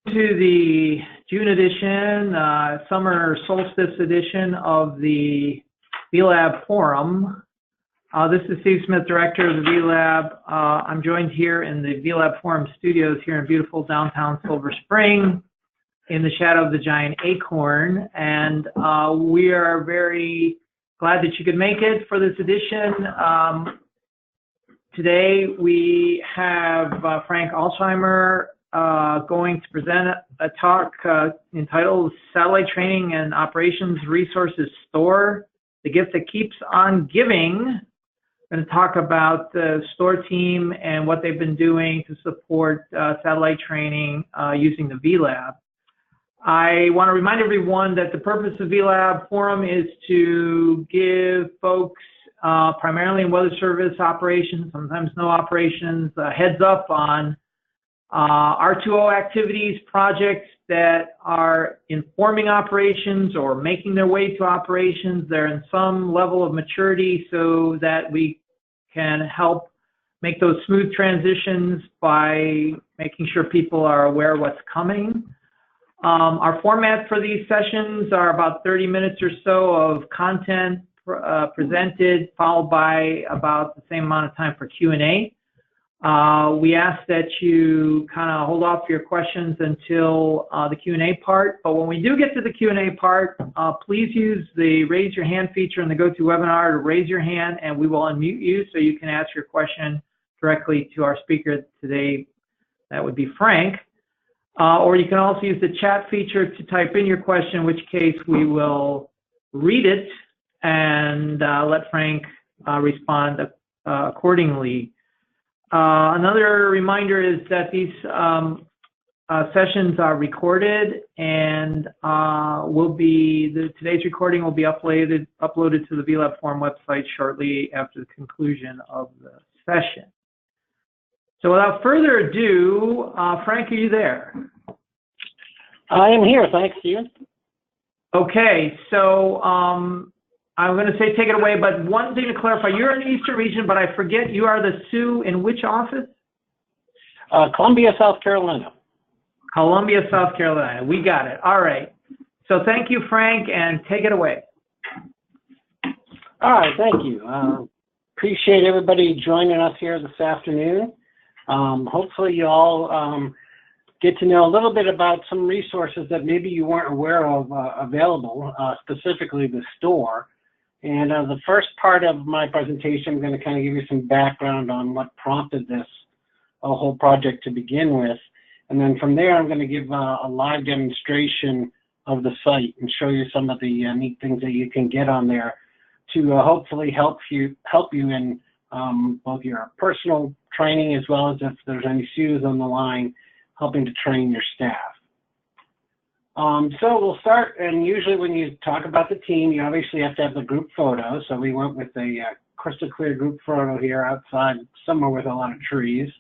To the June edition, summer solstice edition of the VLab Forum. This is Steve Smith, director of the VLab. I'm joined here in the VLab Forum studios here in beautiful downtown Silver Spring in the shadow of the giant acorn. And we are very glad that you could make it for this edition. Today we have Frank Alsheimer going to present a talk entitled Satellite Training and Operations Resources STOR, the gift that keeps on giving. We're going to talk about the STOR team and what they've been doing to support satellite training using the VLab. I want to remind everyone that the purpose of VLab Forum is to give folks primarily in weather service operations, sometimes no operations, heads up on R2O activities, projects that are informing operations or making their way to operations. They're in some level of maturity so that we can help make those smooth transitions by making sure people are aware of what's coming. Our format for these sessions are about 30 minutes or so of content presented, followed by about the same amount of time for Q&A. We ask that you kind of hold off your questions until the Q&A part. But when we do get to the Q&A part, please use the raise your hand feature in the GoToWebinar to raise your hand, and we will unmute you so you can ask your question directly to our speaker today. That would be Frank. Or you can also use the chat feature to type in your question, in which case we will read it and let Frank respond accordingly. Another reminder is that these sessions are recorded and today's recording will be uploaded to the VLab Forum website shortly after the conclusion of the session. So without further ado, Frank, are you there? I am here. Thanks, Stephen. Okay, so I'm going to say take it away, but one thing to clarify, you're in the Eastern region, but I forget, you are the Sioux in which office? Columbia, South Carolina. Columbia, South Carolina. We got it. All right. So thank you, Frank, and take it away. All right, thank you. Appreciate everybody joining us here this afternoon. Hopefully you all get to know a little bit about some resources that maybe you weren't aware of available, specifically the STOR. And the first part of my presentation, I'm going to kind of give you some background on what prompted this whole project to begin with. And then from there, I'm going to give a live demonstration of the site and show you some of the neat things that you can get on there to hopefully help you in both your personal training as well as if there's any SUs on the line, helping to train your staff. So we'll start, and usually when you talk about the team, you obviously have to have the group photo. So we went with a crystal clear group photo here outside, somewhere with a lot of trees.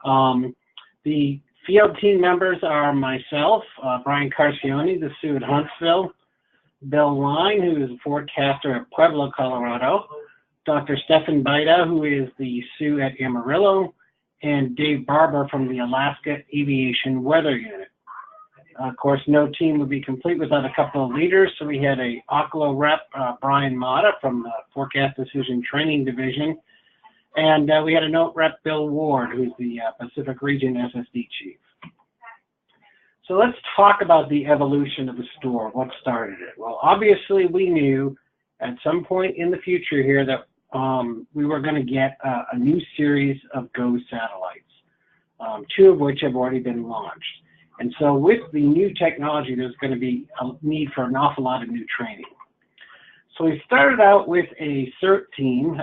The field team members are myself, Brian Carcione, the Sioux at Huntsville, Bill Line, who is a forecaster at Pueblo, Colorado, Dr. Stefan Baida, who is the Sioux at Amarillo, and Dave Barber from the Alaska Aviation Weather Unit. Of course, no team would be complete without a couple of leaders, so we had a OCLO rep, Brian Mata from the Forecast Decision Training Division, and we had a note rep, Bill Ward, who's the Pacific Region SSD Chief. So let's talk about the evolution of the STOR, what started it. Well, obviously we knew at some point in the future here that we were going to get a new series of GO satellites, two of which have already been launched. And so with the new technology, there's going to be a need for an awful lot of new training. So we started out with a CERT team.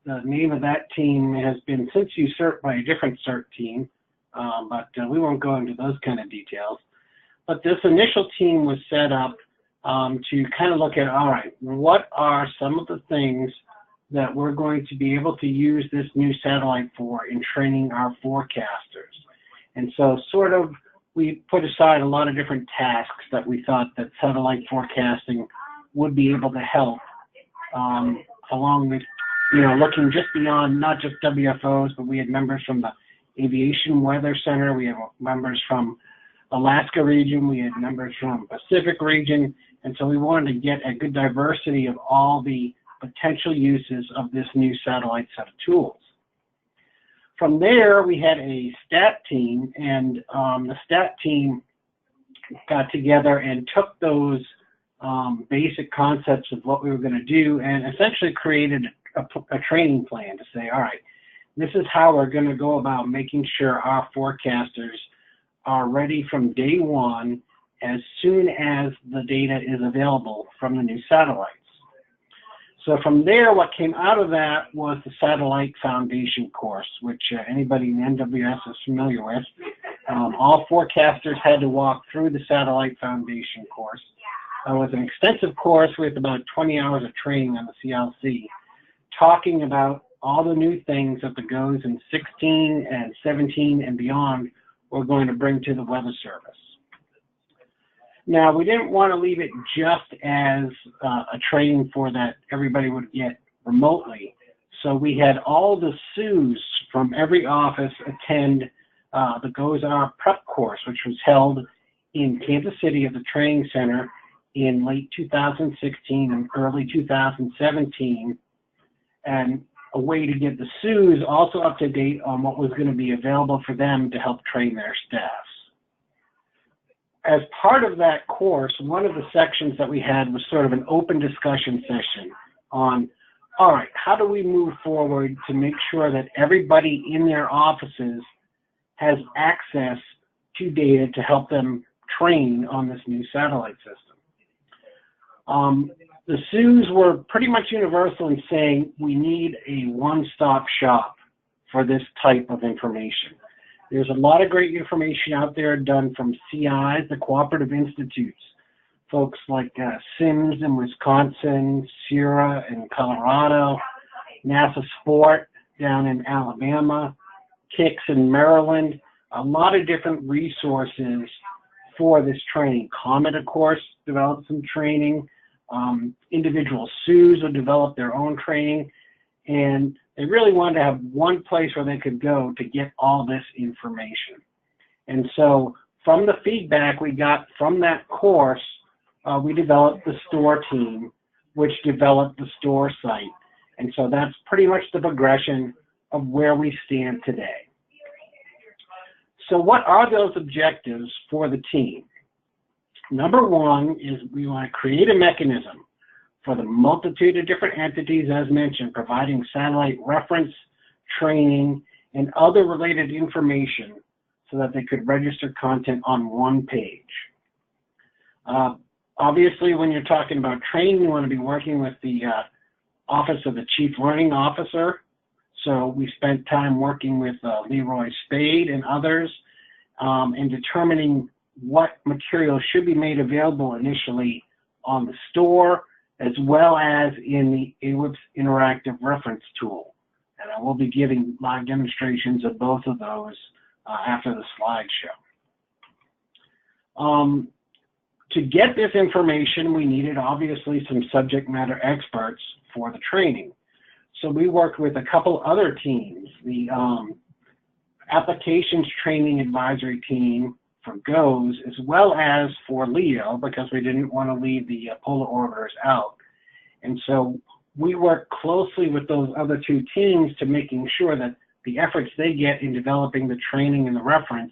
The name of that team has been since usurped by a different CERT team, but we won't go into those kind of details. But this initial team was set up to kind of look at, all right, what are some of the things that we're going to be able to use this new satellite for in training our forecasters. And so sort of we put aside a lot of different tasks that we thought that satellite forecasting would be able to help, along with, you know, looking just beyond not just WFOs, but we had members from the Aviation Weather Center. We have members from Alaska region, we had members from Pacific region, and so we wanted to get a good diversity of all the potential uses of this new satellite set of tools. From there, we had a STAT team, and the STAT team got together and took those basic concepts of what we were going to do and essentially created a training plan to say, all right, this is how we're going to go about making sure our forecasters are ready from day one as soon as the data is available from the new satellites. So from there, what came out of that was the Satellite Foundation course, which anybody in NWS is familiar with. All forecasters had to walk through the Satellite Foundation course. It was an extensive course with about 20 hours of training on the CLC, talking about all the new things that the GOES in 16 and 17 and beyond were going to bring to the Weather Service. Now, we didn't want to leave it just as a training for that everybody would get remotely. So we had all the SUs from every office attend the GOES-R prep course, which was held in Kansas City at the training center in late 2016 and early 2017, and a way to get the SUs also up to date on what was going to be available for them to help train their staffs. As part of that course, one of the sections that we had was sort of an open discussion session on, all right, how do we move forward to make sure that everybody in their offices has access to data to help them train on this new satellite system? The SUs were pretty much universal in saying we need a one-stop shop for this type of information. There's a lot of great information out there done from CIs, the cooperative institutes, folks like SIMS in Wisconsin, SIRA in Colorado, NASA Sport down in Alabama, KICS in Maryland, a lot of different resources for this training. Comet, of course, developed some training. Individual SUs would develop their own training, and they really wanted to have one place where they could go to get all this information. And so from the feedback we got from that course, we developed the STOR team, which developed the STOR site. And so that's pretty much the progression of where we stand today. So what are those objectives for the team? Number one is we want to create a mechanism for the multitude of different entities, as mentioned, providing satellite reference, training, and other related information so that they could register content on one page. Obviously, when you're talking about training, you want to be working with the Office of the Chief Learning Officer. So we spent time working with Leroy Spade and others in determining what material should be made available initially on the STOR, as well as in the AWIPS interactive reference tool. And I will be giving live demonstrations of both of those after the slideshow. To get this information, we needed obviously some subject matter experts for the training. So we worked with a couple other teams, the Applications Training Advisory Team for GOES, as well as for LEO, because we didn't want to leave the polar orbiters out. And so we work closely with those other two teams to making sure that the efforts they get in developing the training and the reference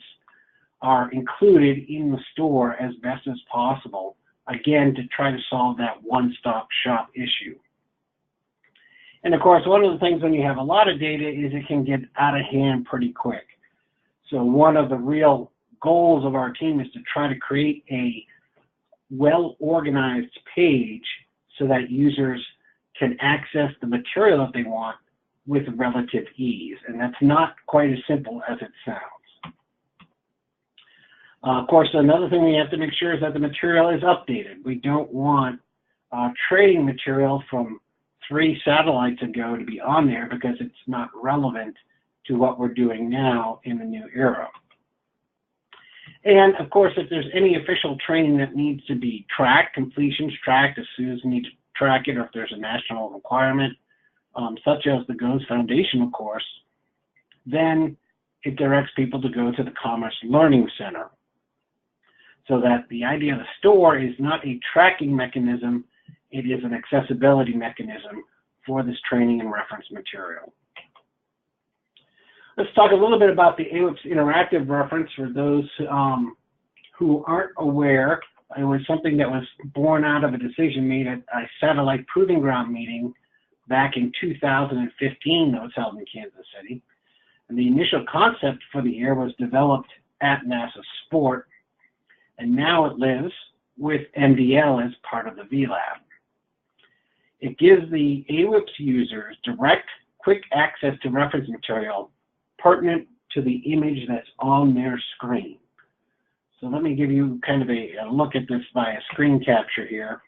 are included in the STOR as best as possible, again, to try to solve that one-stop shop issue. And of course, one of the things when you have a lot of data is it can get out of hand pretty quick. So one of the real goals of our team is to try to create a well-organized page so that users can access the material that they want with relative ease. And that's not quite as simple as it sounds. Of course, another thing we have to make sure is that the material is updated. We don't want training material from 3 satellites ago to be on there because it's not relevant to what we're doing now in the new era. And of course, if there's any official training that needs to be tracked, completions tracked, as soon as we need to track it, or if there's a national requirement, such as the GOES Foundational course, then it directs people to go to the Commerce Learning Center. so that the idea of the STOR is not a tracking mechanism, it is an accessibility mechanism for this training and reference material. Let's talk a little bit about the AWIPS interactive reference for those who aren't aware. It was something that was born out of a decision made at a satellite proving ground meeting back in 2015 that was held in Kansas City. And the initial concept for the year was developed at NASA Sport, and now it lives with MDL as part of the VLab. It gives the AWIPS users direct, quick access to reference material pertinent to the image that's on their screen. So let me give you kind of a look at this via screen capture here.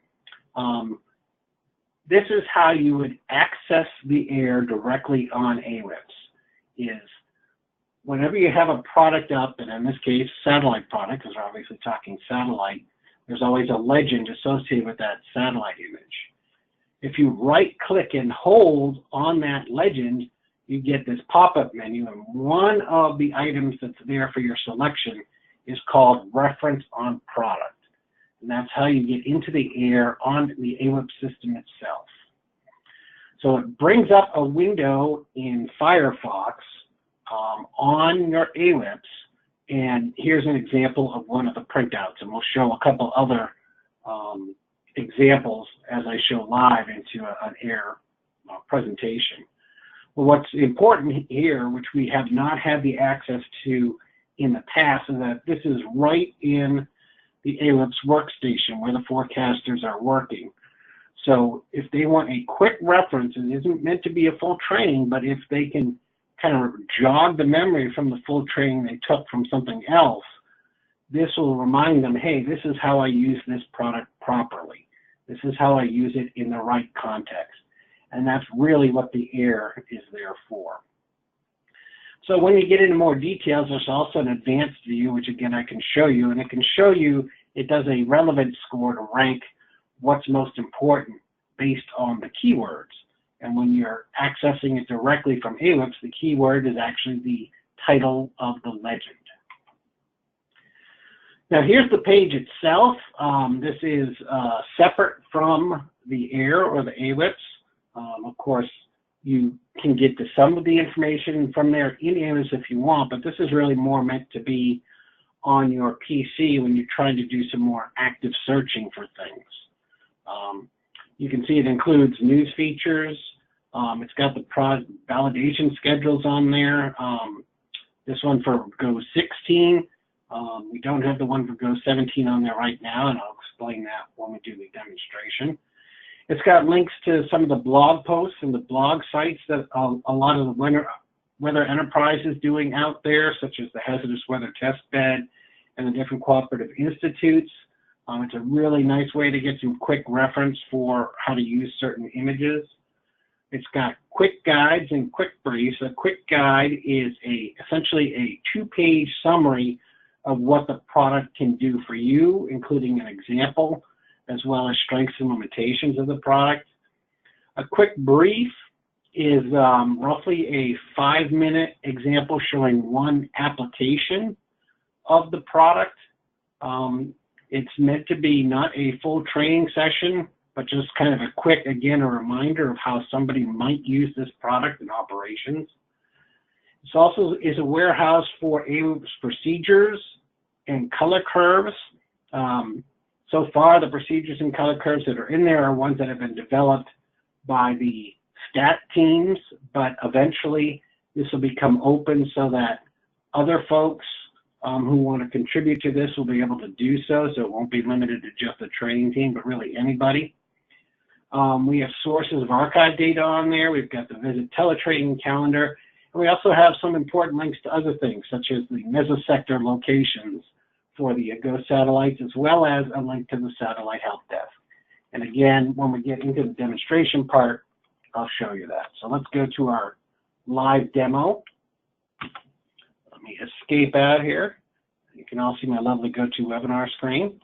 This is how you would access the air directly on AWIPS. Is whenever you have a product up, and in this case, satellite product, because we're obviously talking satellite, there's always a legend associated with that satellite image. If you right-click and hold on that legend, you get this pop-up menu, and one of the items that's there for your selection is called Reference on Product. And that's how you get into the air on the AWIPS system itself. So it brings up a window in Firefox on your AWIPS, and here's an example of one of the printouts, and we'll show a couple other examples as I show live into an air presentation. Well, what's important here, which we have not had the access to in the past, is that this is right in the AWIPS workstation where the forecasters are working. So if they want a quick reference, it isn't meant to be a full training, but if they can kind of jog the memory from the full training they took from something else, this will remind them, hey, this is how I use this product properly. This is how I use it in the right context. And that's really what the air is there for. So when you get into more details, there's also an advanced view, which again I can show you, and it can show you, it does a relevance score to rank what's most important based on the keywords. And when you're accessing it directly from AWIPS, the keyword is actually the title of the legend. Now here's the page itself. This is separate from the air or the AWIPS. Of course, you can get to some of the information from there in AWIPS if you want, but this is really more meant to be on your PC when you're trying to do some more active searching for things. You can see it includes news features. It's got the product validation schedules on there. This one for Go 16. We don't have the one for Go 17 on there right now, and I'll explain that when we do the demonstration. It's got links to some of the blog posts and the blog sites that a lot of the weather enterprise is doing out there, such as the Hazardous Weather Test Bed and the different cooperative institutes. It's a really nice way to get some quick reference for how to use certain images. It's got quick guides and quick briefs. A quick guide is essentially a 2-page summary of what the product can do for you, including an example, as well as strengths and limitations of the product. A quick brief is roughly a 5-minute example showing one application of the product. It's meant to be not a full training session, but just kind of a quick, again, a reminder of how somebody might use this product in operations. This also is a warehouse for AWIPS procedures and color curves. So far, the procedures and color curves that are in there are ones that have been developed by the stat teams, but eventually this will become open so that other folks who want to contribute to this will be able to do so, so it won't be limited to just the training team, but really anybody. We have sources of archive data on there. We've got the visit teletraining calendar, and we also have some important links to other things, such as the mesosector locations for the Go satellites, as well as a link to the satellite help desk. And again, when we get into the demonstration part, I'll show you that. So let's go to our live demo. Let me escape out here. You can all see my lovely GoToWebinar screen.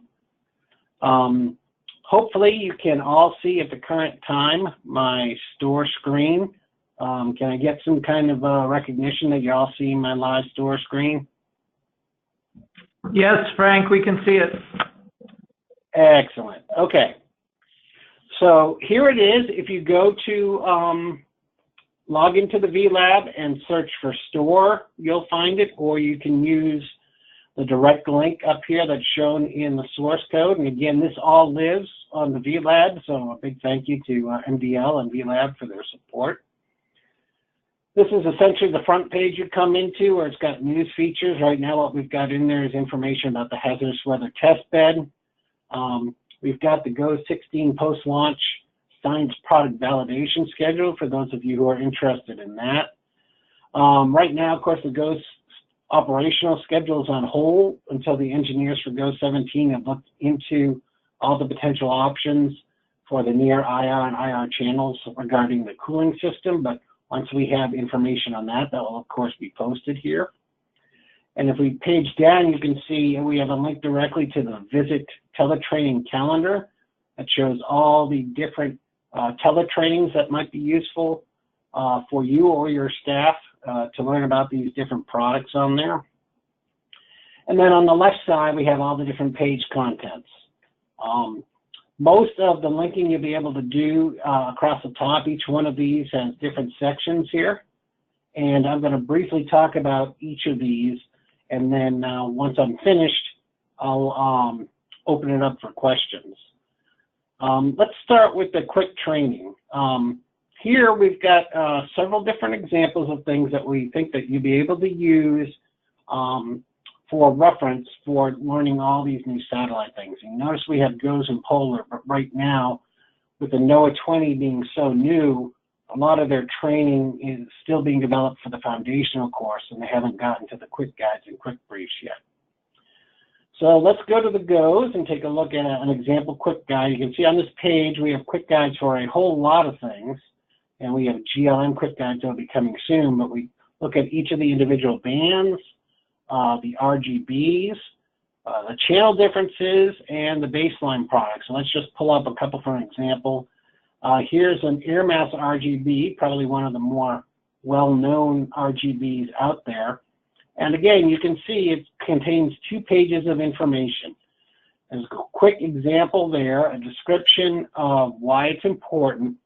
Hopefully you can all see at the current time my STOR screen. Can I get some kind of recognition that you all see my live STOR screen? Yes, Frank, we can see it. Excellent. Okay. So here it is. If you go to log into the VLab and search for STOR, you'll find it, or you can use the direct link up here that's shown in the source code. And again, this all lives on the VLab, so a big thank you to MDL and VLab for their support. This is essentially the front page you come into, where it's got news features. Right now what we've got in there is information about the hazardous weather test bed. We've got the GOES 16 post-launch science product validation schedule for those of you who are interested in that. Right now, of course, the GOES operational schedule is on hold until the engineers for GOES 17 have looked into all the potential options for the near IR and IR channels regarding the cooling system. But once we have information on that, that will, of course, be posted here. And if we page down, you can see we have a link directly to the Visit Teletraining calendar that shows all the different teletrainings that might be useful for you or your staff to learn about these different products on there. And then on the left side, we have all the different page contents. Most of the linking you'll be able to do across the top. Each one of these has different sections here. And I'm going to briefly talk about each of these. And then once I'm finished, I'll open it up for questions. Let's start with the quick training. Here we've got several different examples of things that we think that you'll be able to use for reference for learning all these new satellite things. And notice we have GOES and Polar, but right now, with the NOAA 20 being so new, a lot of their training is still being developed for the foundational course, and they haven't gotten to the quick guides and quick briefs yet. So let's go to the GOES and take a look at an example quick guide. You can see on this page we have quick guides for a whole lot of things, and we have GLM quick guides that will be coming soon, but we look at each of the individual bands, the RGBs, the channel differences, and the baseline products. So let's just pull up a couple for an example. Here's an air mass RGB, probably one of the more well-known RGBs out there. And again, you can see it contains 2 pages of information. There's a quick example there, a description of why it's important,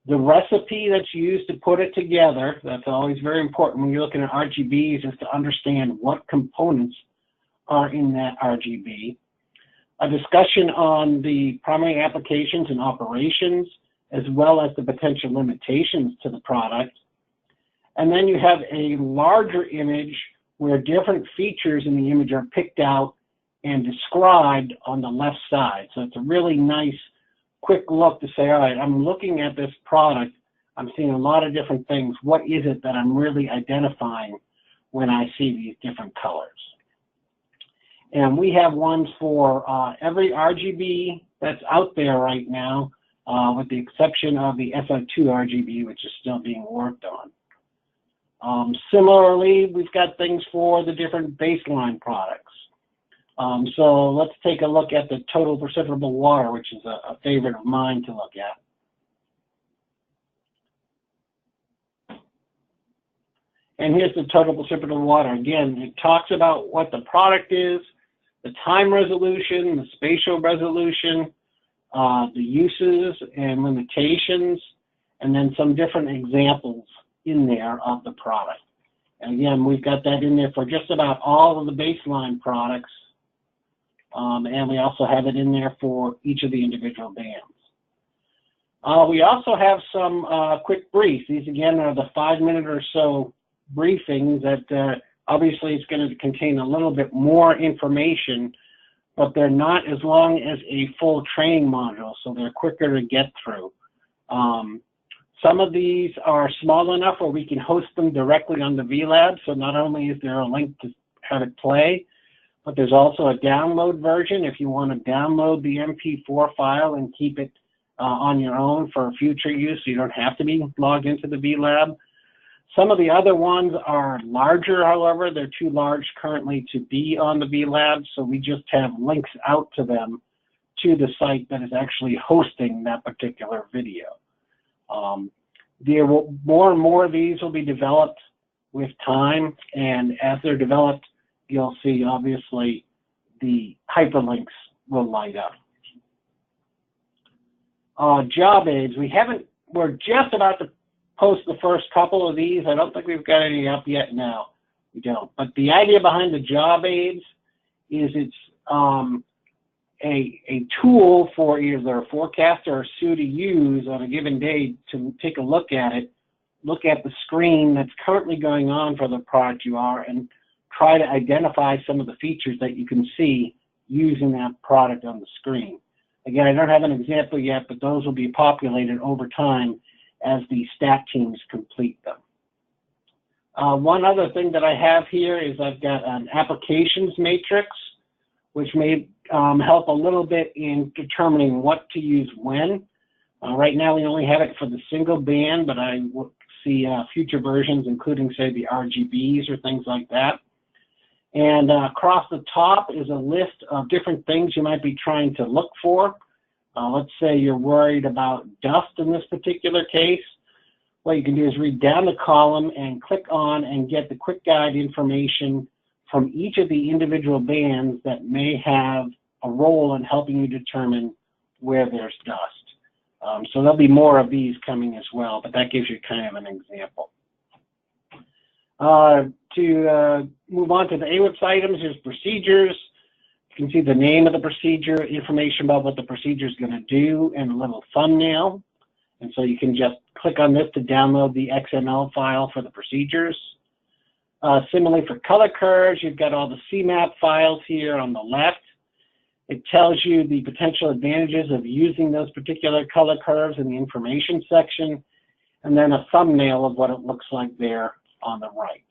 the recipe that's used to put it together. That's always very important when you're looking at RGBs, is to understand what components are in that RGB. A discussion on the primary applications and operations, as well as the potential limitations to the product. And then you have a larger image where different features in the image are picked out and described on the left side. So it's a really nice, quick look to say, all right, I'm looking at this product, I'm seeing a lot of different things. What is it that I'm really identifying when I see these different colors? And we have ones for every RGB that's out there right now, with the exception of the SO2 RGB, which is still being worked on. Similarly, we've got things for the different baseline products. So let's take a look at the total precipitable water, which is a favorite of mine to look at. And here's the total precipitable water. Again, it talks about what the product is, the time resolution, the spatial resolution, the uses and limitations, and then some different examples in there of the product. And again, we've got that in there for just about all of the baseline products. And we also have it in there for each of the individual bands. We also have some quick briefs. These, again, are the 5-minute or so briefings that obviously it's going to contain a little bit more information, but they're not as long as a full training module, so they're quicker to get through. Some of these are small enough where we can host them directly on the VLab, so not only is there a link to have it play, but there's also a download version if you want to download the MP4 file and keep it on your own for future use, so you don't have to be logged into the VLab. Some of the other ones are larger, however. They're too large currently to be on the VLab, so we just have links out to them to the site that is actually hosting that particular video. More and more of these will be developed with time, and as they're developed, you'll see obviously the hyperlinks will light up. Job aids, we're just about to post the first couple of these. I don't think we've got any up yet now. We don't. But the idea behind the job aids is it's a tool for either a forecaster or Sue to use on a given day to take a look at it, look at the screen that's currently going on for the product you are, and try to identify some of the features that you can see using that product on the screen. Again, I don't have an example yet, but those will be populated over time as the stat teams complete them. One other thing that I have here is I've got an applications matrix, which may help a little bit in determining what to use when. Right now we only have it for the single band, but I will see future versions, including, say, the RGBs or things like that. And across the top is a list of different things you might be trying to look for. Let's say you're worried about dust in this particular case. What you can do is read down the column and click on and get the quick guide information from each of the individual bands that may have a role in helping you determine where there's dust. So there'll be more of these coming as well, but that gives you kind of an example. To move on to the AWIPS items, there's procedures. You can see the name of the procedure, information about what the procedure is going to do, and a little thumbnail. And so you can just click on this to download the XML file for the procedures. Similarly, for color curves, you've got all the CMAP files here on the left. It tells you the potential advantages of using those particular color curves in the information section, and then a thumbnail of what it looks like there on the right.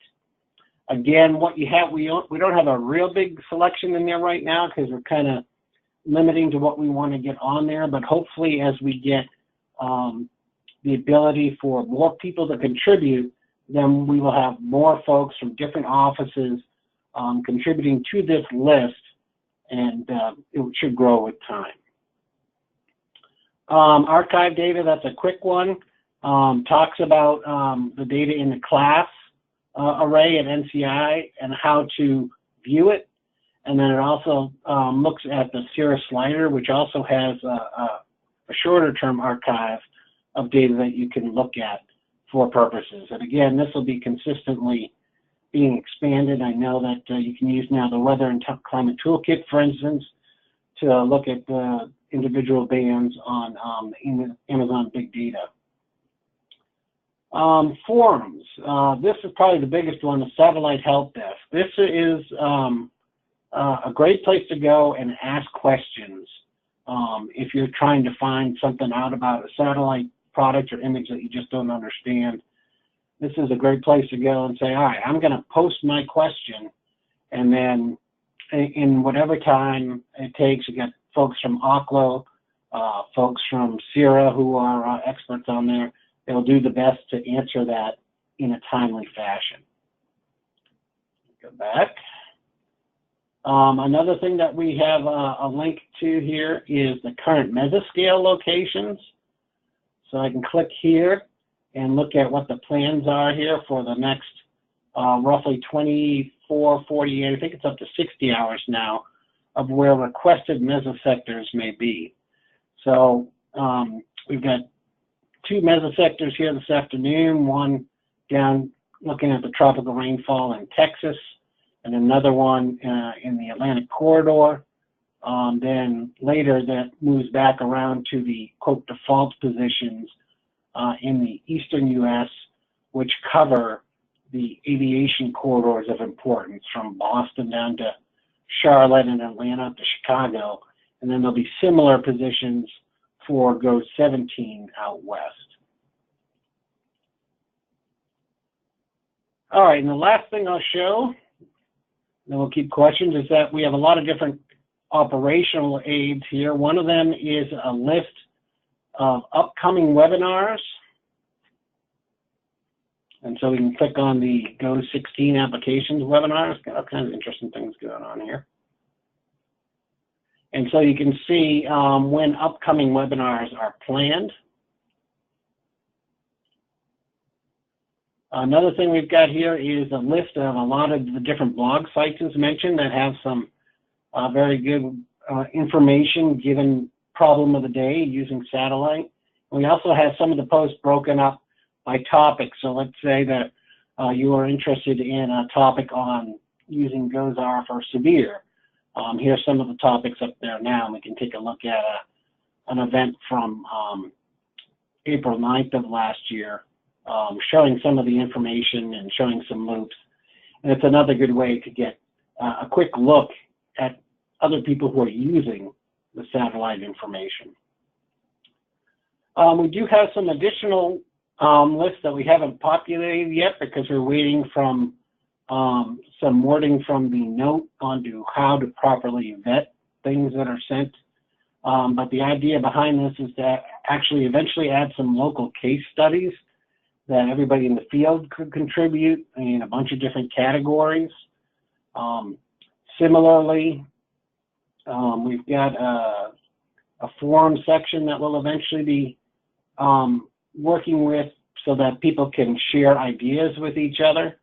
Again, what you have, we don't have a real big selection in there right now because we're kind of limiting to what we want to get on there, but hopefully as we get the ability for more people to contribute, then we will have more folks from different offices contributing to this list, and it should grow with time. Archive data, that's a quick one. Talks about the data in the class array at NCI and how to view it. And then it also looks at the Cirrus slider, which also has a shorter term archive of data that you can look at for purposes. And again, this will be consistently being expanded. I know that you can use now the Weather and Climate Toolkit, for instance, to look at the individual bands on Amazon Big Data. Forums. This is probably the biggest one, the Satellite Help Desk. This is a great place to go and ask questions if you're trying to find something out about a satellite product or image that you just don't understand. This is a great place to go and say, all right, I'm going to post my question, and then in whatever time it takes, you get folks from OCLO, folks from CIRA who are experts on there. They'll do the best to answer that in a timely fashion. Go back. Another thing that we have a link to here is the current mesoscale locations. So I can click here and look at what the plans are here for the next roughly 24, 48, I think it's up to 60 hours now, of where requested mesosectors may be. So we've got 2 mesosectors here this afternoon, one down looking at the tropical rainfall in Texas, and another one in the Atlantic corridor. Then later that moves back around to the, quote, default positions in the eastern U.S., which cover the aviation corridors of importance from Boston down to Charlotte and Atlanta to Chicago. And then there'll be similar positions for GO 17 out west. All right, and the last thing I'll show, then we'll keep questions, is that we have a lot of different operational aids here. One of them is a list of upcoming webinars. And so we can click on the GO 16 applications webinars. Got all kinds of interesting things going on here. And so you can see when upcoming webinars are planned. Another thing we've got here is a list of a lot of the different blog sites as mentioned that have some very good information given problem of the day using satellite. We also have some of the posts broken up by topic. So let's say that you are interested in a topic on using GOES-R for severe. Here's some of the topics up there now, and we can take a look at an event from April 9th of last year, showing some of the information and showing some loops. And it's another good way to get a quick look at other people who are using the satellite information. We do have some additional lists that we haven't populated yet because we're waiting from some wording from the note onto how to properly vet things that are sent. But the idea behind this is to actually eventually add some local case studies that everybody in the field could contribute in a bunch of different categories. Similarly, we've got a forum section that will eventually be working with so that people can share ideas with each other.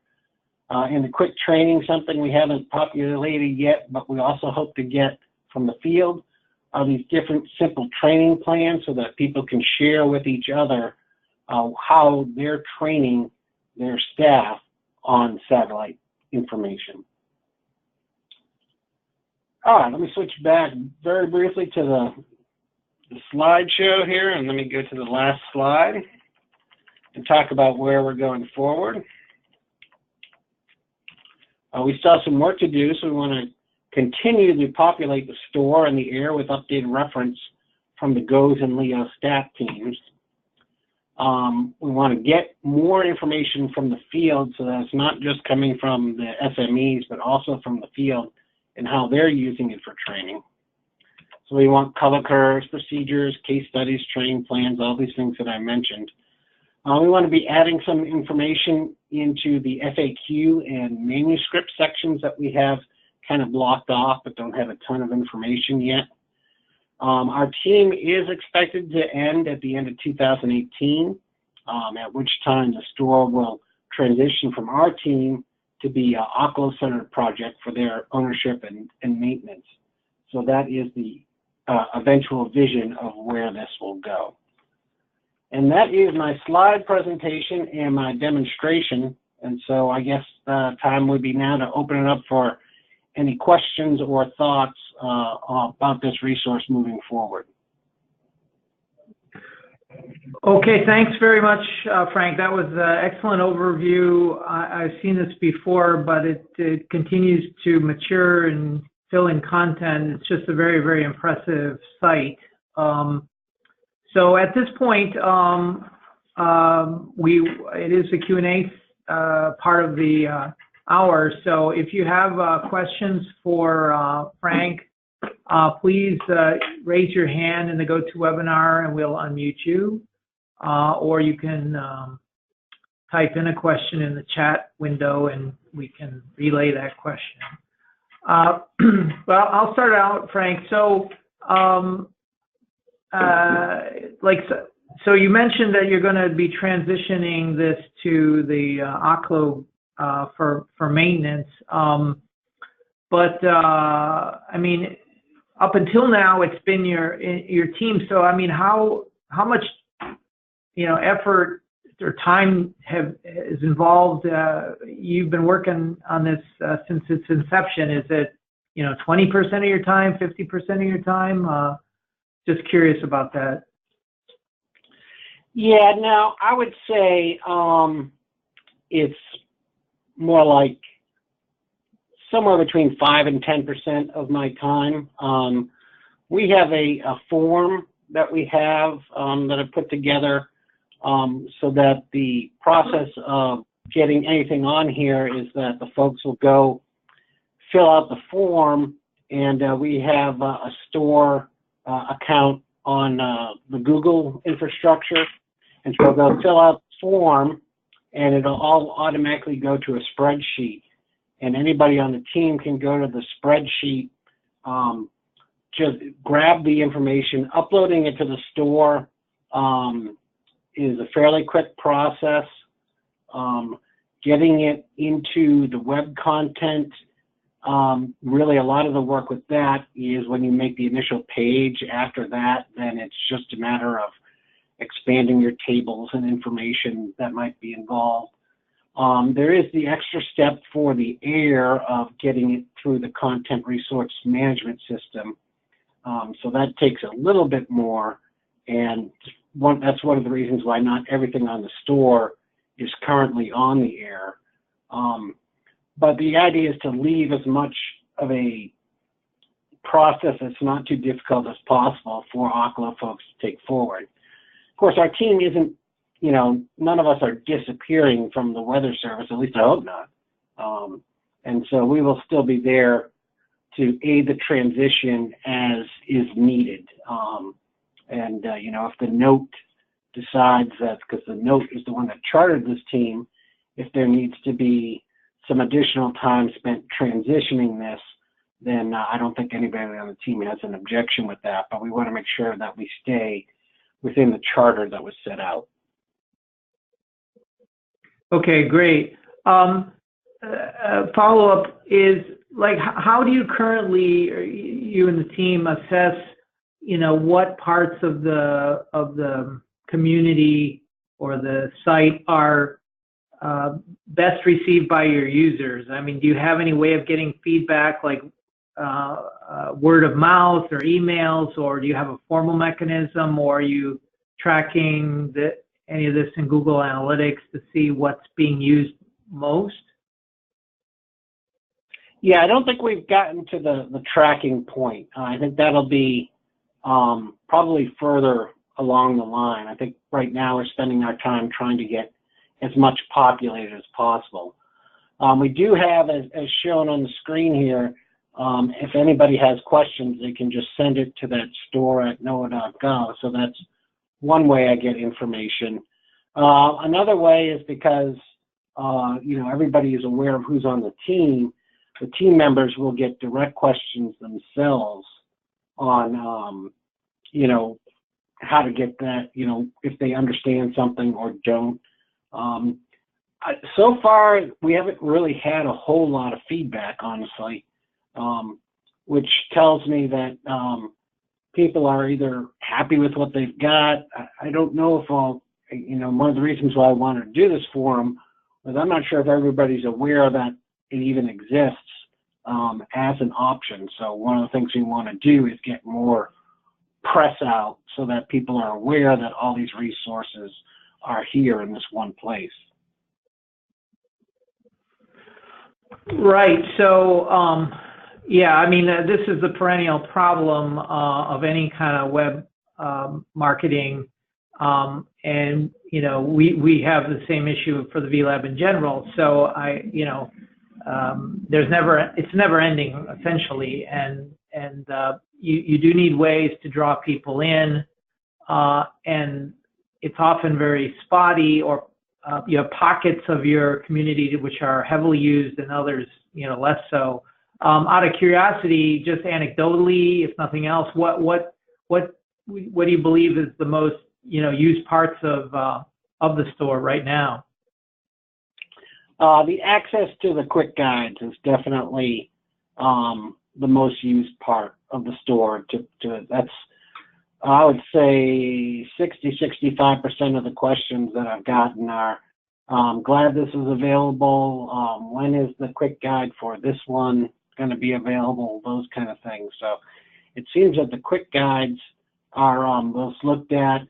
In the quick training, something we haven't populated yet, but we also hope to get from the field are these different simple training plans so that people can share with each other how they're training their staff on satellite information. All right, let me switch back very briefly to the slideshow here, and let me go to the last slide and talk about where we're going forward. We still have some work to do, so we want to continue to populate the STOR and the air with updated reference from the GOES and LEO stat teams. We want to get more information from the field so that it's not just coming from the SMEs, but also from the field and how they're using it for training. So we want color curves, procedures, case studies, training plans, all these things that I mentioned. We want to be adding some information into the FAQ and manuscript sections that we have kind of blocked off but don't have a ton of information yet. Our team is expected to end at the end of 2018, at which time the STOR will transition from our team to be an OCLO-centered project for their ownership and maintenance. So that is the eventual vision of where this will go. And that is my slide presentation and my demonstration. And so I guess time would be now to open it up for any questions or thoughts about this resource moving forward. Okay, thanks very much, Frank. That was an excellent overview. I've seen this before, but it continues to mature and fill in content. It's just a very, very impressive site. So at this point, it is the Q&A part of the hour. So if you have questions for Frank, please raise your hand in the GoToWebinar and we'll unmute you. Or you can type in a question in the chat window and we can relay that question. Well, I'll start out, Frank. So, so you mentioned that you're going to be transitioning this to the OCLO for maintenance. But I mean, up until now, it's been your team. So I mean, how much effort or time is involved? You've been working on this since its inception. Is it 20% of your time, 50% of your time? Just curious about that. Yeah, no, I would say it's more like somewhere between 5 and 10% of my time. We have a form that we have that I put together so that the process of getting anything on here is that the folks will go fill out the form, and we have a STOR account on the Google infrastructure, and so they'll fill out the form and it'll all automatically go to a spreadsheet, and anybody on the team can go to the spreadsheet, just grab the information. Uploading it to the STOR is a fairly quick process. Getting it into the web content, really a lot of the work with that is when you make the initial page. After that, then it's just a matter of expanding your tables and information that might be involved. There is the extra step for the air of getting it through the content resource management system. So that takes a little bit more, and that's one of the reasons why not everything on the store is currently on the air. But the idea is to leave as much of a process that's not too difficult as possible for Oklo folks to take forward. Of course, our team isn't, none of us are disappearing from the Weather Service, at least I hope not. And so we will still be there to aid the transition as is needed. If the note decides that, because the note is the one that chartered this team, if there needs to be some additional time spent transitioning this, then I don't think anybody on the team has an objection with that, but we want to make sure that we stay within the charter that was set out. Okay, great. Follow-up is, like, how do you currently, you and the team, assess, what parts of the community or the site are best received by your users? I mean, do you have any way of getting feedback, like word of mouth or emails, or do you have a formal mechanism, or are you tracking any of this in Google Analytics to see what's being used most? Yeah, I don't think we've gotten to the tracking point. I think that'll be probably further along the line. I think right now we're spending our time trying to get as much populated as possible. We do have, as shown on the screen here, if anybody has questions, they can just send it to that store@noaa.gov. So that's one way I get information. Another way is because, everybody is aware of who's on the team team members will get direct questions themselves on, how to get that, if they understand something or don't. So far, we haven't really had a whole lot of feedback, honestly, which tells me that people are either happy with what they've got. I don't know if one of the reasons why I wanted to do this forum was I'm not sure if everybody's aware that it even exists as an option. So one of the things we want to do is get more press out so that people are aware that all these resources are here in this one place. Right. So, yeah, I mean, this is the perennial problem of any kind of web marketing. And, we have the same issue for the VLab in general. So it's never ending, essentially. And you do need ways to draw people in. And it's often very spotty, or you have pockets of your community which are heavily used and others, less so. Out of curiosity, just anecdotally, if nothing else, what do you believe is the most used parts of the store right now? The access to the quick guides is definitely the most used part of the store. That's, I would say, 60–65% of the questions that I've gotten are, glad this is available. When is the quick guide for this one going to be available? Those kind of things. So it seems that the quick guides are most looked at.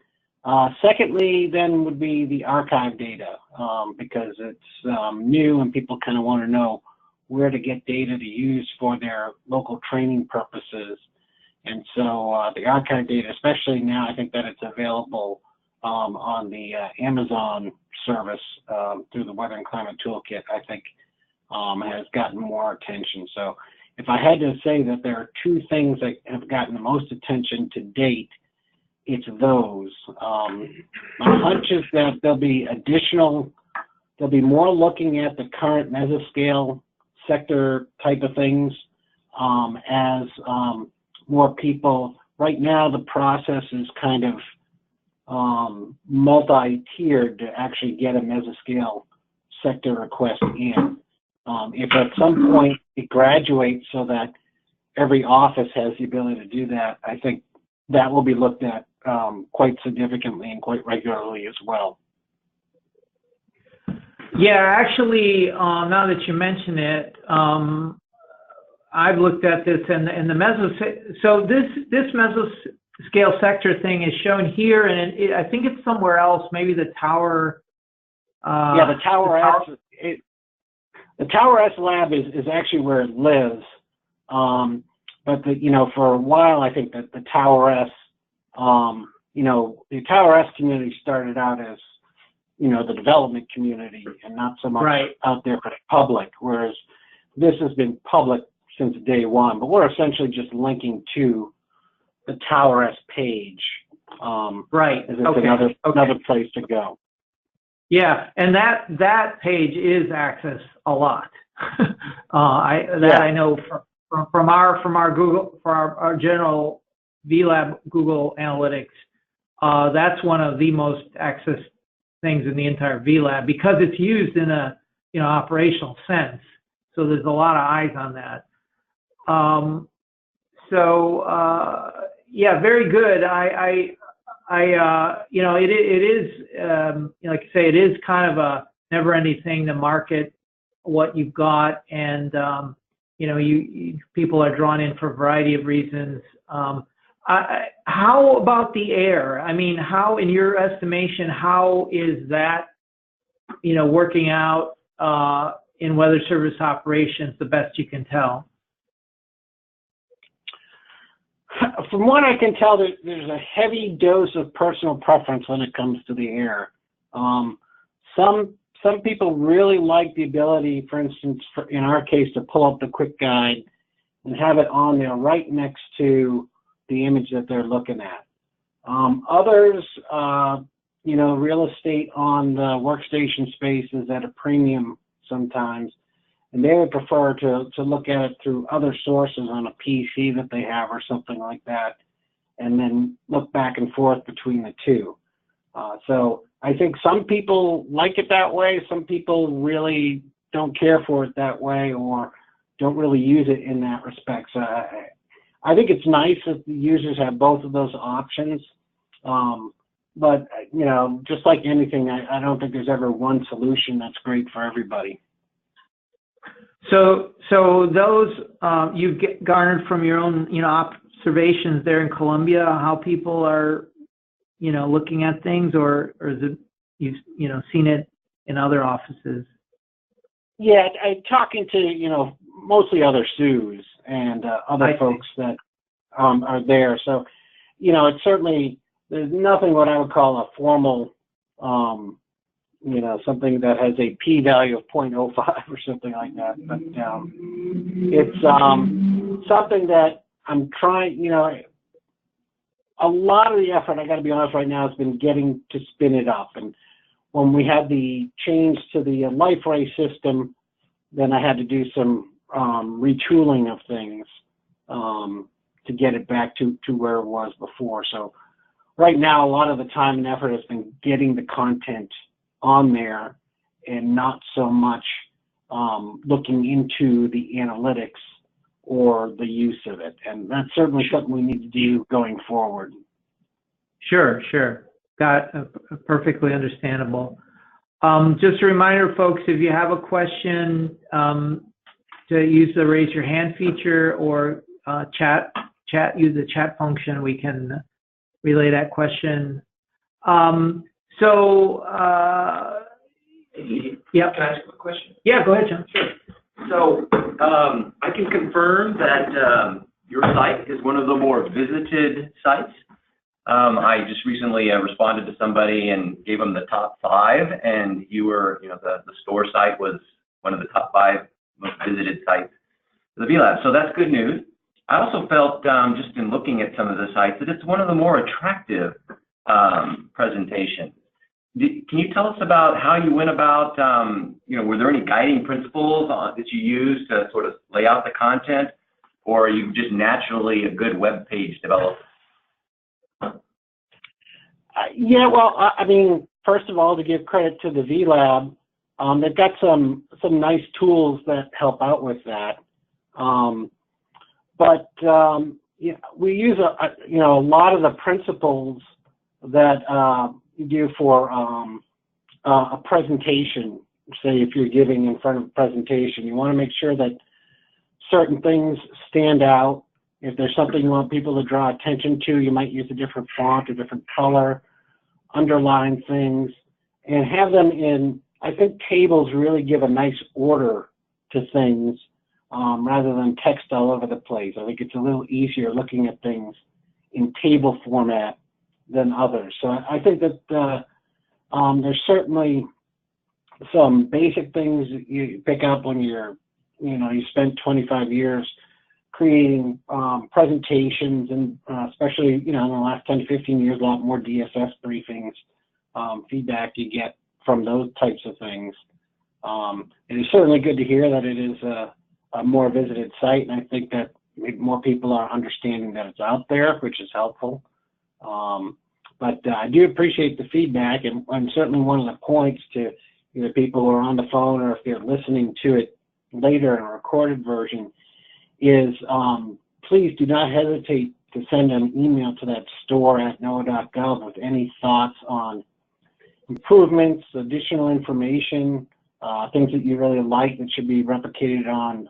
Secondly, then would be the archive data, because it's new and people kind of want to know where to get data to use for their local training purposes. And so the archive data, especially now, I think that it's available on the Amazon service through the Weather and Climate Toolkit, I think has gotten more attention. So if I had to say that there are two things that have gotten the most attention to date, it's those. My hunch is that there'll be more looking at the current mesoscale sector type of things as more people. Right now, the process is kind of multi-tiered to actually get a mesoscale sector request in. If at some point it graduates so that every office has the ability to do that, I think that will be looked at quite significantly and quite regularly as well. Yeah, actually, now that you mention it, I've looked at this, and so this mesoscale sector thing is shown here, and I think it's somewhere else, maybe the tower. Yeah, the Tower S. The Tower S lab is actually where it lives, but for a while I think that the Tower S, the Tower S community started out as the development community and not so much out there for the public, whereas this has been public since day one. But we're essentially just linking to the Tower S page. Right. As it's another place to go. Yeah, and that page is accessed a lot. I know from our Google, our general VLab Google Analytics. That's one of the most accessed things in the entire VLab because it's used in a operational sense. So there's a lot of eyes on that. Yeah, very good. It is, like I say, it is kind of a never-ending thing to market what you've got, and people are drawn in for a variety of reasons. How about the air? I mean, how, in your estimation, how is that, working out in weather service operations, the best you can tell? From what I can tell, there's a heavy dose of personal preference when it comes to the air. Some people really like the ability, for instance, in our case, to pull up the quick guide and have it on there right next to the image that they're looking at. Others, real estate on the workstation space is at a premium sometimes, and they would prefer to look at it through other sources on a PC that they have or something like that, and then look back and forth between the two. So I think some people like it that way. Some people really don't care for it that way or don't really use it in that respect. So I think it's nice that the users have both of those options. But, just like anything, I don't think there's ever one solution that's great for everybody. So those you've garnered from your own, observations there in Columbia, how people are, looking at things, or is it you've seen it in other offices? Yeah, I'm talking to mostly other SUs and other folks that are there. So it's certainly, there's nothing what I would call a formal something that has a p-value of 0.05 or something like that. But it's something that I'm trying, a lot of the effort, I got to be honest right now, has been getting to spin it up. And when we had the change to the life ray system, then I had to do some retooling of things to get it back to where it was before. So right now, a lot of the time and effort has been getting the content on there and not so much looking into the analytics or the use of it. And that's certainly something we need to do going forward. Sure. Got perfectly understandable. Just a reminder, folks, if you have a question, to use the raise your hand feature or use the chat function, we can relay that question. Yeah. Can I ask a quick question? Yeah, go ahead, John. Sure. So I can confirm that your site is one of the more visited sites. I just recently responded to somebody and gave them the top 5, and you were, the STOR site was one of the top 5 most visited sites of the VLab. So that's good news. I also felt, just in looking at some of the sites, that it's one of the more attractive presentations. Can you tell us about how you went about, were there any guiding principles that you used to sort of lay out the content, or are you just naturally a good web page developer? Yeah, well, I mean, first of all, to give credit to the VLab, they've got some nice tools that help out with that. Yeah, we use a lot of the principles that you do for a presentation. Say if you're giving in front of a presentation, you want to make sure that certain things stand out. If there's something you want people to draw attention to, you might use a different font or different color, underline things, and have them in, I think tables really give a nice order to things rather than text all over the place. I think it's a little easier looking at things in table format than others. So I think that there's certainly some basic things you pick up when you spent 25 years creating presentations, and especially, in the last 10 to 15 years, a lot more DSS briefings, feedback you get from those types of things. It is certainly good to hear that it is a more visited site, and I think that more people are understanding that it's out there, which is helpful. But I do appreciate the feedback, and certainly one of the points to either people who are on the phone or if they're listening to it later in a recorded version is please do not hesitate to send an email to that store@noaa.gov with any thoughts on improvements, additional information, things that you really like that should be replicated on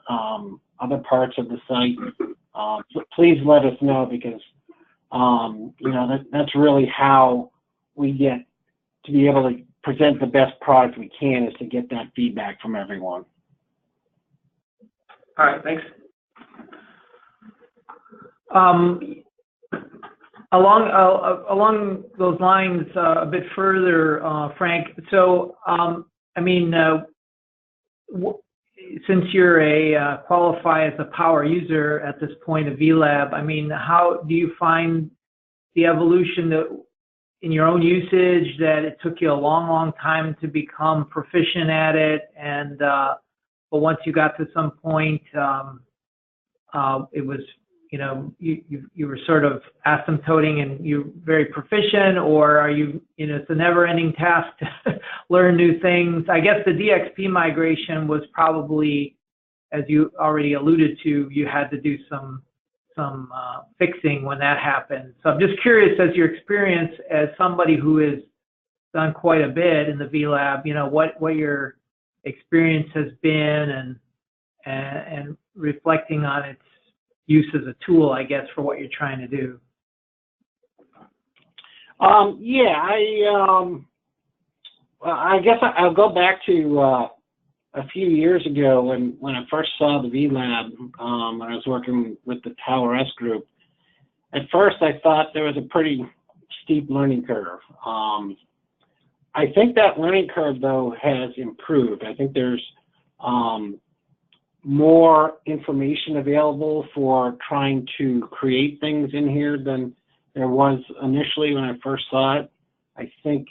other parts of the site. Please let us know, because that's really how we get to be able to present the best product we can, is to get that feedback from everyone. All right, thanks. Along those lines, a bit further, Frank. So, since you're qualify as a power user at this point of VLab, how do you find the evolution in your own usage, that it took you a long time to become proficient at it, and but once you got to some point, it was, you were sort of asymptoting and you're very proficient, or are you, it's a never-ending task to learn new things? I guess the DXP migration was probably, as you already alluded to, you had to do some fixing when that happened. So I'm just curious, as your experience as somebody who has done quite a bit in the VLab, what your experience has been, and reflecting on its use as a tool, I guess, for what you're trying to do. I guess I'll go back to a few years ago when I first saw the VLab, when I was working with the Tower S group. At first, I thought there was a pretty steep learning curve. I think that learning curve, though, has improved. I think there's more information available for trying to create things in here than there was initially when I first saw it. I think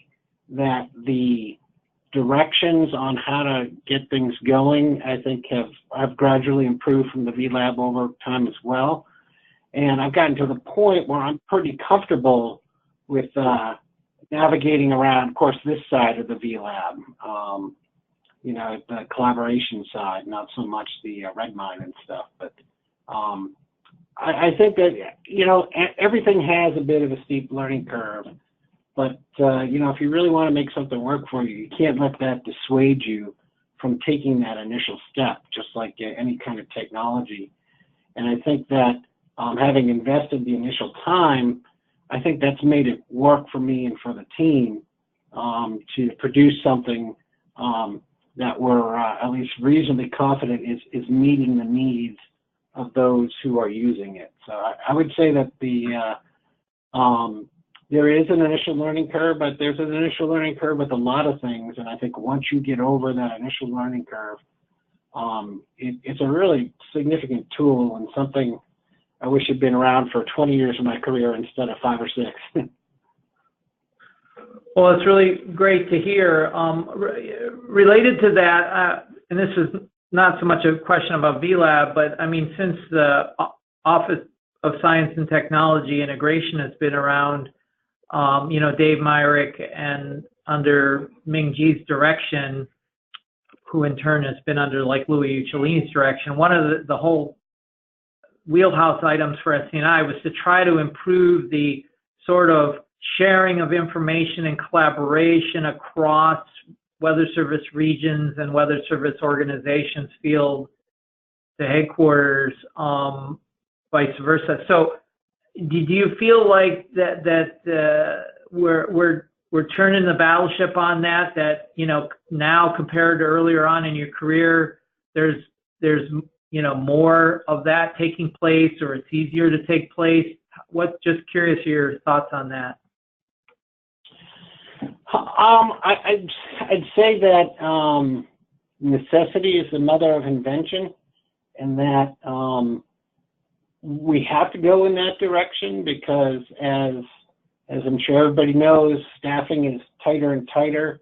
that the directions on how to get things going, I think, have gradually improved from the VLab over time as well. And I've gotten to the point where I'm pretty comfortable with navigating around, of course, this side of the VLab, the collaboration side, not so much the Redmine and stuff. But I think that, everything has a bit of a steep learning curve. But, if you really want to make something work for you, you can't let that dissuade you from taking that initial step, just like any kind of technology. And I think that having invested the initial time, I think that's made it work for me and for the team to produce something that we're at least reasonably confident is meeting the needs of those who are using it. So I would say that there is an initial learning curve, but there's an initial learning curve with a lot of things. And I think once you get over that initial learning curve, it's a really significant tool, and something I wish had been around for 20 years of my career instead of 5 or 6. Well, it's really great to hear. Related to that, and this is not so much a question about VLab, but since the Office of Science and Technology Integration has been around, Dave Myrick, and under Ming Ji's direction, who in turn has been under like Louis Uccellini's direction. One of the whole wheelhouse items for SC&I was to try to improve the sort of sharing of information and collaboration across Weather Service regions and Weather Service organizations, field to headquarters, vice versa. So, do you feel like that we're turning the battleship on that? That, you know, now compared to earlier on in your career, there's you know, more of that taking place, or it's easier to take place? Just curious your thoughts on that. I'd say that necessity is the mother of invention, and that we have to go in that direction because, as I'm sure everybody knows, staffing is tighter and tighter,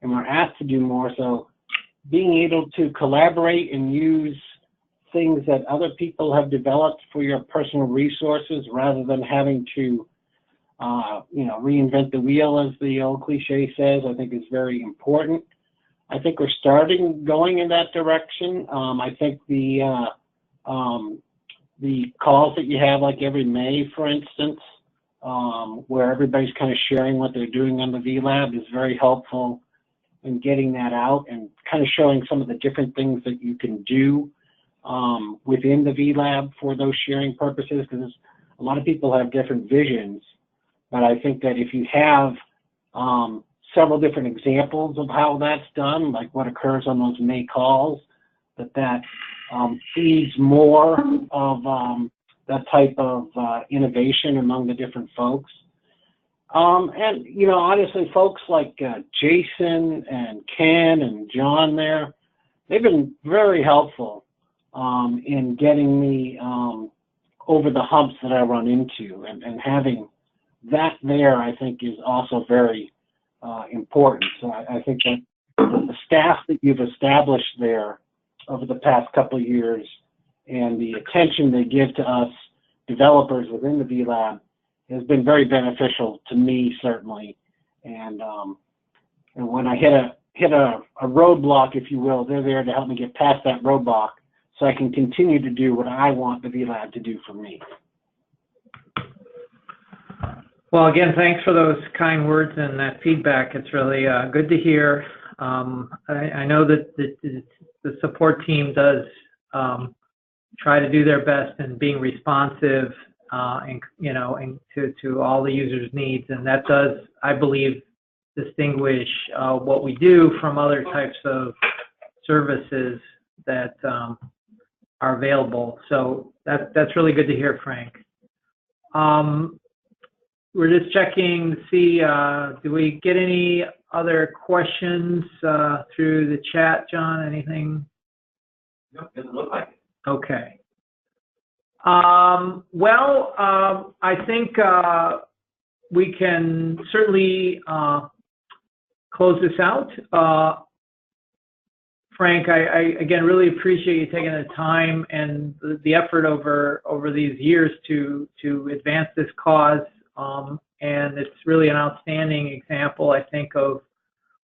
and we're asked to do more. So being able to collaborate and use things that other people have developed for your personal resources rather than having to you know, reinvent the wheel, as the old cliche says, I think is very important. I think we're going in that direction. I think the calls that you have, like every May, for instance, where everybody's kind of sharing what they're doing on the VLab, is very helpful in getting that out and kind of showing some of the different things that you can do within the VLab for those sharing purposes, because a lot of people have different visions. But I think that if you have several different examples of how that's done, like what occurs on those May calls, that feeds more of that type of innovation among the different folks. And, you know, honestly, folks like Jason and Ken and John there, they've been very helpful in getting me over the humps that I run into, and having that there, I think, is also very important. So I think that the staff that you've established there over the past couple of years, and the attention they give to us developers within the VLab, has been very beneficial to me, certainly. And when I hit a roadblock, if you will, they're there to help me get past that roadblock, so I can continue to do what I want the VLab to do for me. Well, again, thanks for those kind words and that feedback. It's really good to hear. I know that the support team does try to do their best in being responsive, and you know, and to all the users' needs, and that does, I believe, distinguish what we do from other types of services that are available. So that's really good to hear, Frank. We're just checking to see, do we get any other questions through the chat, John? Anything? Nope, doesn't look like it. Okay. Well, I think we can certainly close this out. Frank, I again really appreciate you taking the time and the effort over these years to advance this cause. And it's really an outstanding example, I think, of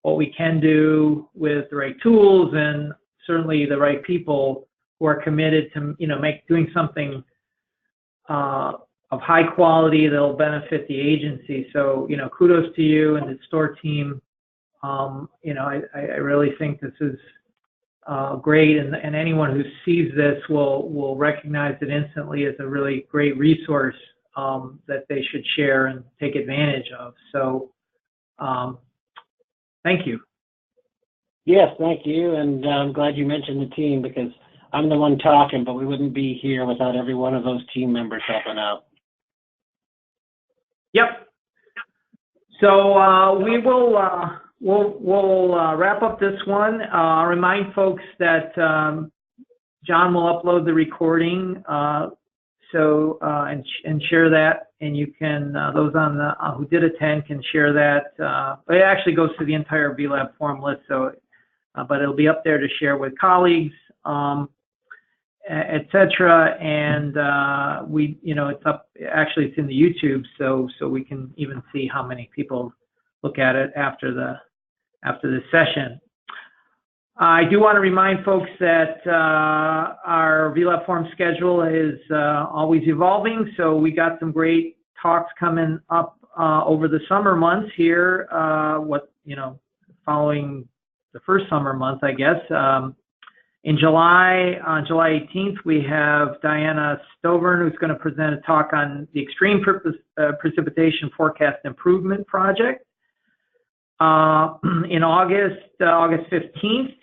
what we can do with the right tools, and certainly the right people who are committed to, you know, doing something of high quality that'll benefit the agency. So, you know, kudos to you and the STOR team. You know, I really think this is great, and anyone who sees this will recognize it instantly as a really great resource that they should share and take advantage of. So thank you. Yes, thank you, and I'm glad you mentioned the team, because I'm the one talking, but we wouldn't be here without every one of those team members helping out. Yep. So we will we'll wrap up this one. I'll remind folks that John will upload the recording, and share that, and you can those on the who did attend can share that. But it actually goes to the entire VLab Forum list, so but it'll be up there to share with colleagues, etc. And you know, it's up. Actually, it's in the YouTube, so we can even see how many people look at it after the session. I do want to remind folks that our VLab Forum schedule is always evolving, so we got some great talks coming up over the summer months here, following the first summer month, I guess. In July, on July 18th, we have Diana Stovern, who's going to present a talk on the Extreme Precipitation Forecast Improvement Project. In August 15th,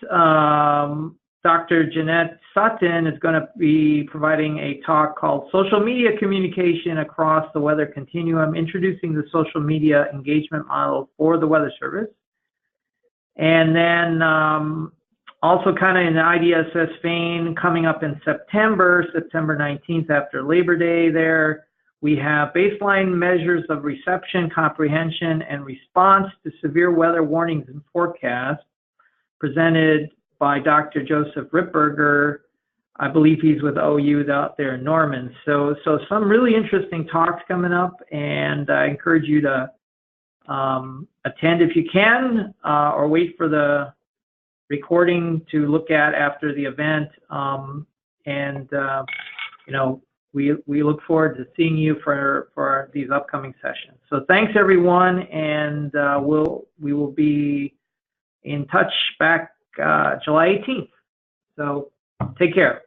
Dr. Jeanette Sutton is going to be providing a talk called Social Media Communication Across the Weather Continuum, Introducing the Social Media Engagement Model for the Weather Service. And then also kind of in the IDSS vein, coming up in September 19th after Labor Day there, we have baseline measures of reception, comprehension, and response to severe weather warnings and forecasts presented by Dr. Joseph Ripberger. I believe he's with OU out there in Norman. So some really interesting talks coming up, and I encourage you to attend if you can, or wait for the recording to look at after the event. We look forward to seeing you for these upcoming sessions. So thanks everyone, and we will be in touch back July 18th. So take care.